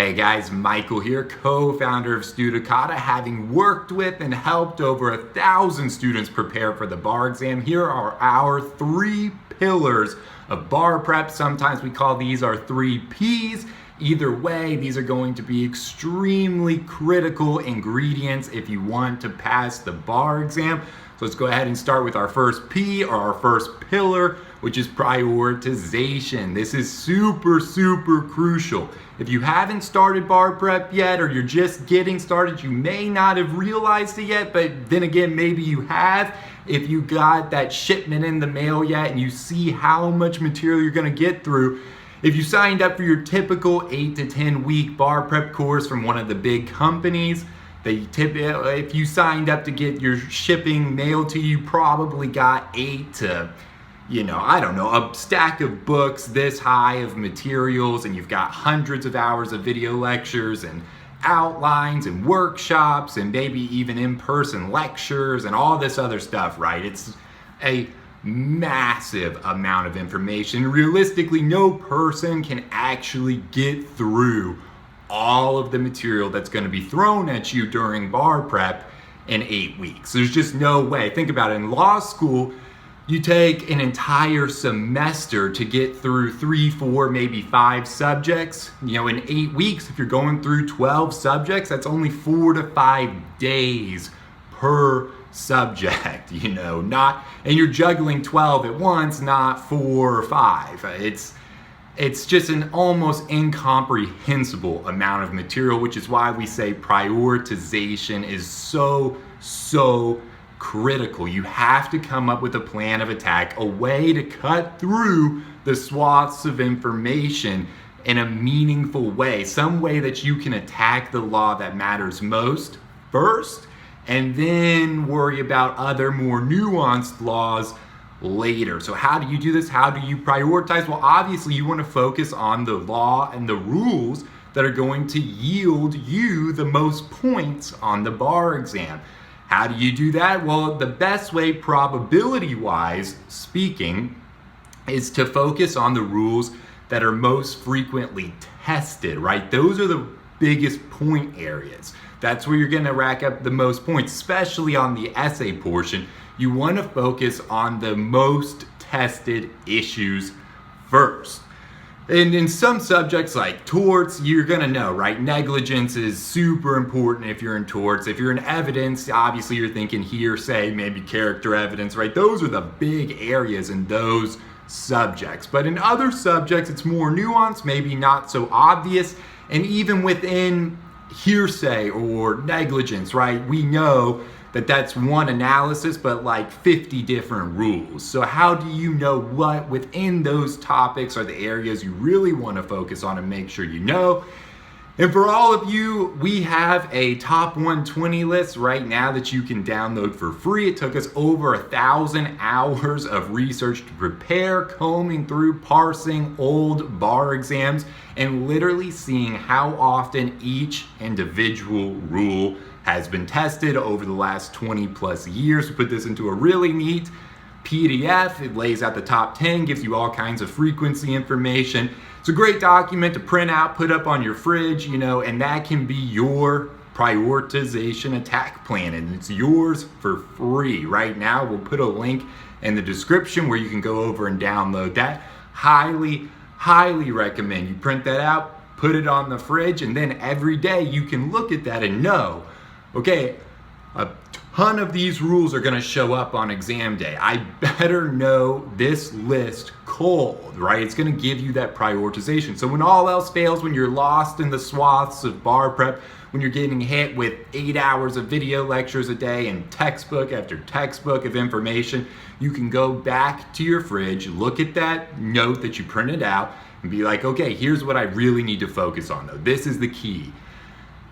Hey guys, Michael here, co-founder of Studicata. Having worked with and helped over 1,000 students prepare for the bar exam, here are our 3 pillars of bar prep. Sometimes we call these our 3 Ps. Either way, these are going to be extremely critical ingredients if you want to pass the bar exam. So let's go ahead and start with our first P, or our first pillar, which is prioritization. This is super crucial. If you haven't started bar prep yet, or you're just getting started, you may not have realized it yet, but then again, maybe you have. If you got that shipment in the mail yet and you see how much material you're gonna get through, if you signed up for your typical 8 to 10 week bar prep course from one of the big companies, if you signed up to get your shipping mailed to you, probably got 8 to, a stack of books this high of materials, and you've got hundreds of hours of video lectures and outlines and workshops and maybe even in-person lectures and all this other stuff, right? It's a massive amount of information. Realistically, no person can actually get through all of the material that's going to be thrown at you during bar prep in 8 weeks. There's just no way. Think about it. In law school, you take an entire semester to get through 3, 4, maybe 5 subjects. In 8 weeks, if you're going through 12 subjects, that's only 4 to 5 days per subject, and you're juggling 12 at once, not 4 or 5. It's just an almost incomprehensible amount of material, which is why we say prioritization is so critical. You have to come up with a plan of attack, a way to cut through the swaths of information in a meaningful way, some way that you can attack the law that matters most first, and then worry about other more nuanced laws later. So how do you do this? How do you prioritize? Well, obviously you want to focus on the law and the rules that are going to yield you the most points on the bar exam. How do you do that? Well, the best way, probability-wise speaking, is to focus on the rules that are most frequently tested, right? Those are the biggest point areas. That's where you're going to rack up the most points, especially on the essay portion. You want to focus on the most tested issues first. And in some subjects like torts, you're going to know, right? Negligence is super important if you're in torts. If you're in evidence, obviously you're thinking hearsay, maybe character evidence, right? Those are the big areas in those subjects. But in other subjects, it's more nuanced, maybe not so obvious. And even within hearsay or negligence, right? We know that that's one analysis, but like 50 different rules. So how do you know what within those topics are the areas you really want to focus on and make sure you know? And for all of you, we have a top 120 list right now that you can download for free. It took us over 1,000 hours of research to prepare, combing through, parsing old bar exams, and literally seeing how often each individual rule has been tested over the last 20 plus years. We put this into a really neat PDF. It lays out the top 10, gives you all kinds of frequency information. It's a great document to print out, put up on your fridge, and that can be your prioritization attack plan, and it's yours for free. Right now, we'll put a link in the description where you can go over and download that. Highly recommend you print that out, put it on the fridge, and then every day you can look at that and know, okay, a ton of these rules are going to show up on exam day. I better know this list cold, right? It's going to give you that prioritization. So when all else fails, when you're lost in the swaths of bar prep, when you're getting hit with 8 hours of video lectures a day and textbook after textbook of information, you can go back to your fridge, look at that note that you printed out, and be like, okay, here's what I really need to focus on though. This is the key.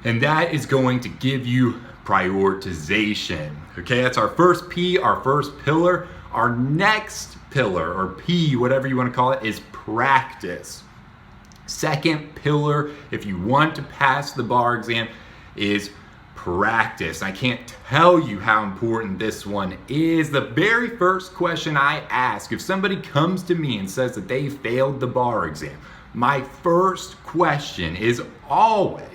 And that is going to give you prioritization. Okay, that's our first P, our first pillar. Our next pillar, or P, whatever you want to call it, is practice. Second pillar, if you want to pass the bar exam, is practice. I can't tell you how important this one is. The very first question I ask, if somebody comes to me and says that they failed the bar exam, my first question is always,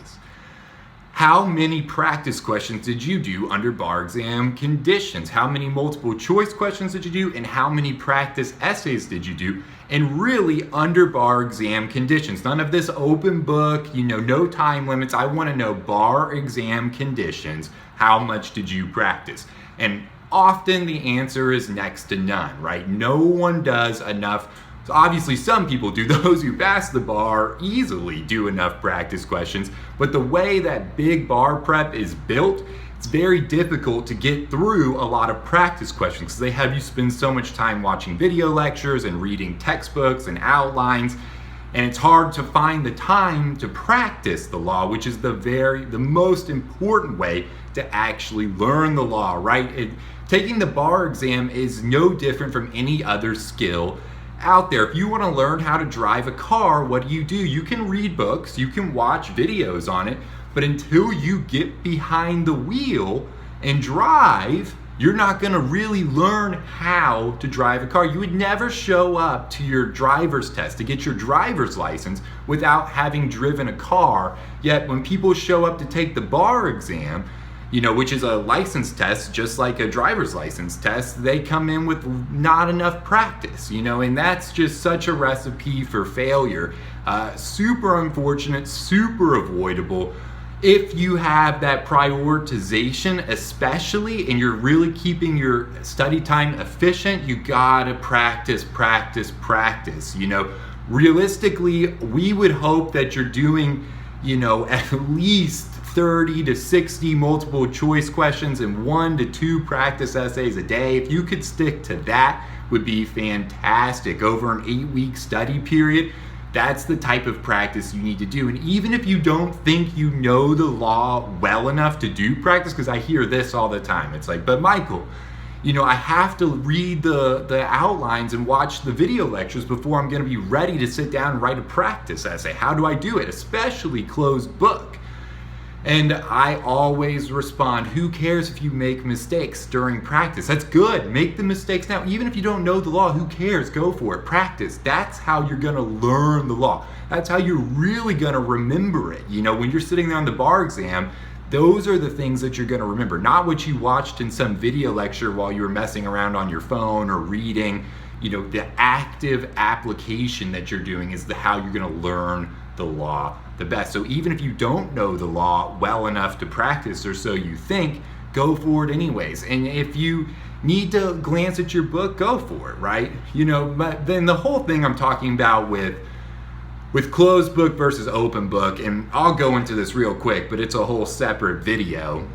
how many practice questions did you do under bar exam conditions? How many multiple choice questions did you do? And how many practice essays did you do? And really under bar exam conditions. None of this open book, no time limits. I want to know bar exam conditions. How much did you practice? And often the answer is next to none, right? No one does enough. So obviously some people do. Those who pass the bar easily do enough practice questions, but the way that big bar prep is built, it's very difficult to get through a lot of practice questions because they have you spend so much time watching video lectures and reading textbooks and outlines, and it's hard to find the time to practice the law, which is the most important way to actually learn the law, right? Taking the bar exam is no different from any other skill out there. If you want to learn how to drive a car, what do? You can read books, you can watch videos on it, but until you get behind the wheel and drive, you're not going to really learn how to drive a car. You would never show up to your driver's test to get your driver's license without having driven a car. Yet when people show up to take the bar exam, which is a license test, just like a driver's license test, they come in with not enough practice, and that's just such a recipe for failure. Super unfortunate, super avoidable. If you have that prioritization, especially, and you're really keeping your study time efficient, you gotta practice. Realistically, we would hope that you're doing, at least 30 to 60 multiple choice questions and 1 to 2 practice essays a day. If you could stick to that, would be fantastic. Over an 8-week study period, that's the type of practice you need to do. And even if you don't think you know the law well enough to do practice, because I hear this all the time, it's like, but Michael, I have to read the outlines and watch the video lectures before I'm going to be ready to sit down and write a practice essay. How do I do it? Especially closed book. And I always respond, who cares if you make mistakes during practice? That's good. Make the mistakes now. Even if you don't know the law, who cares? Go for it. Practice. That's how you're going to learn the law. That's how you're really going to remember it. When you're sitting there on the bar exam, those are the things that you're going to remember, not what you watched in some video lecture while you were messing around on your phone or reading. The active application that you're doing is how you're going to learn the law the best. So even if you don't know the law well enough to practice, or so you think, go for it anyways. And if you need to glance at your book, go for it, right? But then the whole thing I'm talking about with closed book versus open book, and I'll go into this real quick, but it's a whole separate video.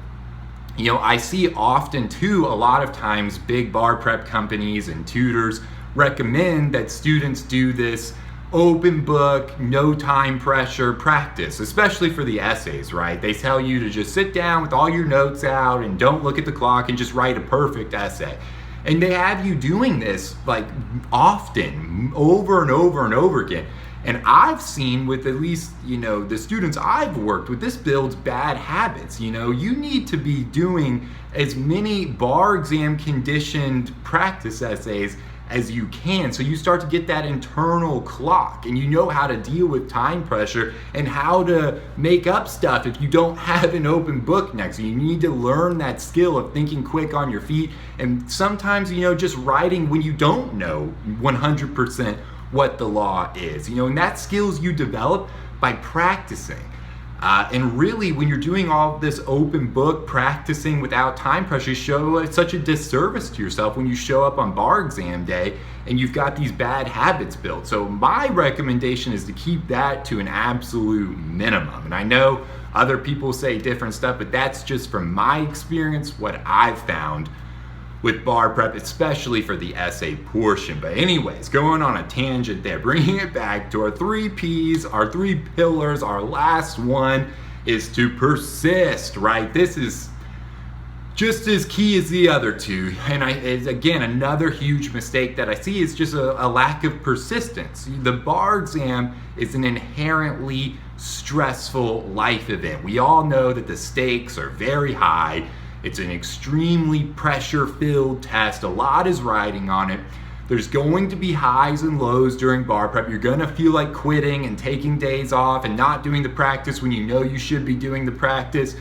I see often too, a lot of times, big bar prep companies and tutors recommend that students do this open book, no time pressure practice, especially for the essays, right? They tell you to just sit down with all your notes out and don't look at the clock and just write a perfect essay. And they have you doing this like often, over and over and over again. And I've seen with at least, the students I've worked with, this builds bad habits. You need to be doing as many bar exam conditioned practice essays as you can, so you start to get that internal clock and you know how to deal with time pressure and how to make up stuff if you don't have an open book next. You need to learn that skill of thinking quick on your feet, and sometimes just writing when you don't know 100% what the law is, and that skills you develop by practicing. And really, when you're doing all this open book practicing without time pressure, you show it's such a disservice to yourself when you show up on bar exam day and you've got these bad habits built. So my recommendation is to keep that to an absolute minimum. And I know other people say different stuff, but that's just from my experience, what I've found with bar prep, especially for the essay portion. But anyways, going on a tangent there, bringing it back to our 3 P's, our 3 pillars. Our last one is to persist, right? This is just as key as the other 2. And again, another huge mistake that I see is just a lack of persistence. The bar exam is an inherently stressful life event. We all know that the stakes are very high. It's an extremely pressure-filled test. A lot is riding on it. There's going to be highs and lows during bar prep. You're gonna feel like quitting and taking days off and not doing the practice when you know you should be doing the practice.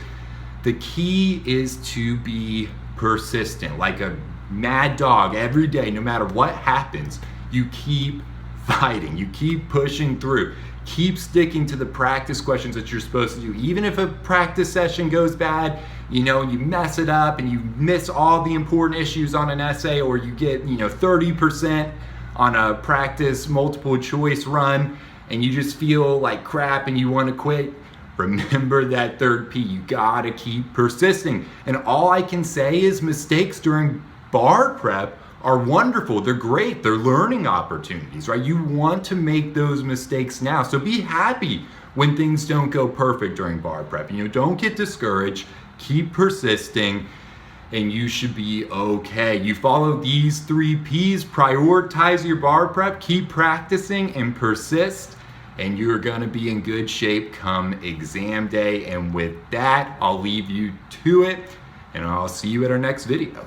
The key is to be persistent, like a mad dog every day. No matter what happens, you keep fighting, you keep pushing through, keep sticking to the practice questions that you're supposed to do. Even if a practice session goes bad, you mess it up and you miss all the important issues on an essay, or you get 30% on a practice multiple choice run and you just feel like crap and you want to quit. Remember that third P. You gotta keep persisting. And all I can say is mistakes during bar prep are wonderful. They're great. They're learning opportunities, right? You want to make those mistakes now. So be happy when things don't go perfect during bar prep. Don't get discouraged. Keep persisting and you should be okay. You follow these 3 Ps, prioritize your bar prep, keep practicing and persist, and you're gonna be in good shape come exam day. And with that, I'll leave you to it and I'll see you at our next video.